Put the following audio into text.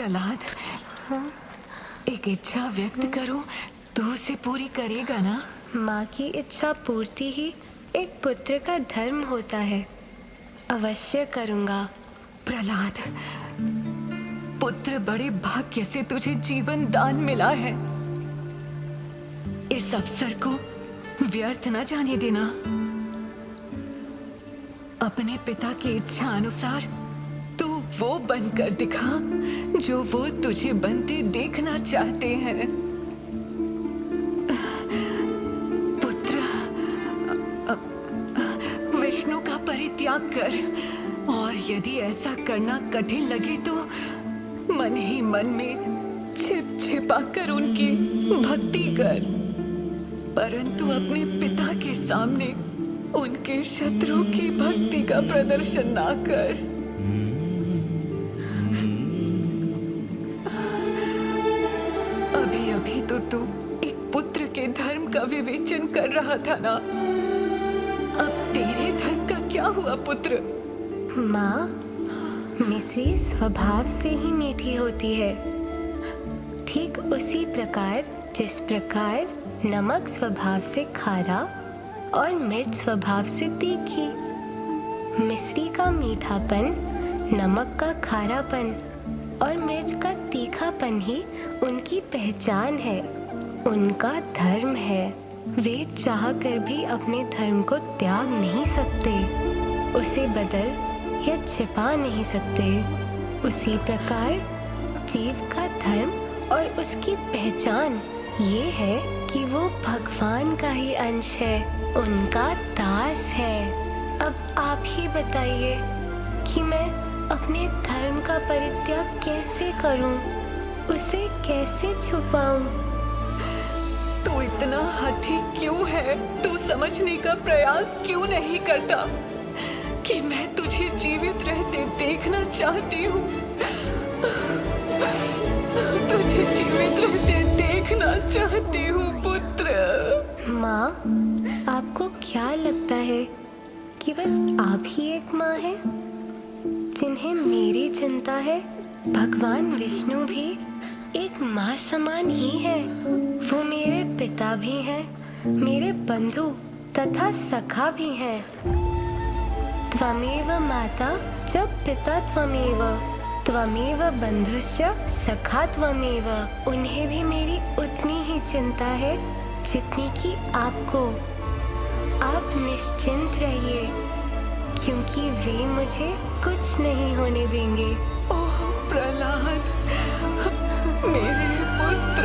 प्रहलाद, एक इच्छा व्यक्त करूं तो उसे पूरी करेगा ना? माँ की इच्छा पूर्ति ही एक पुत्र का धर्म होता है। अवश्य करूँगा। प्रहलाद, पुत्र बड़े भाग्य से तुझे जीवन दान मिला है। इस अवसर को व्यर्थ न जाने देना। अपने पिता की इच्छा अनुसार तू वो बनकर दिखा जो वो तुझे बनते देखना चाहते हैं। पुत्र, विष्णु का परित्याग कर, और यदि ऐसा करना कठिन लगे तो मन ही मन में छिप छिपा कर उनकी भक्ति कर, परंतु अपने पिता के सामने उनके शत्रु की भक्ति का प्रदर्शन ना कर। अभी अभी तो तू एक पुत्र के धर्म का विवेचन कर रहा था ना? अब तेरे धर्म का क्या हुआ पुत्र? माँ, मिश्री स्वभाव से ही मीठी होती है, ठीक उसी प्रकार जिस प्रकार नमक स्वभाव से खारा और मिर्च स्वभाव से तीखी। मिश्री का मीठापन, नमक का खारापन और मिर्च का तीखापन ही उनकी पहचान है, उनका धर्म है। वे चाह कर भी अपने धर्म को त्याग नहीं सकते, उसे बदल या छिपा नहीं सकते। उसी प्रकार जीव का धर्म और उसकी पहचान ये है कि वो भगवान का ही अंश है, उनका दास है। अब आप ही बताइए कि मैं अपने धर्म का परित्याग कैसे करूं, उसे कैसे छुपाऊं? तू इतना हठी क्यों है? तू समझने का प्रयास क्यों नहीं करता कि मैं तुझे जीवित रहते देखना चाहती हूँ? तुझे जीवित रहते देखना चाहती हूँ पुत्र। माँ, आपको क्या लगता है कि बस आप ही एक माँ हैं जिन्हें मेरी चिंता है? भगवान विष्णु भी एक माँ समान ही है। वो मेरे पिता भी हैं, मेरे बंधु तथा सखा भी हैं। त्वमेव माता च पिता त्वमेव, त्वमेव बंधुश्च सखा त्वमेव। उन्हें भी मेरी उतनी ही चिंता है जितनी कि आपको। आप निश्चिंत रहिए, क्योंकि वे मुझे कुछ नहीं होने देंगे। ओह प्रहलाद, मेरे पुत्र।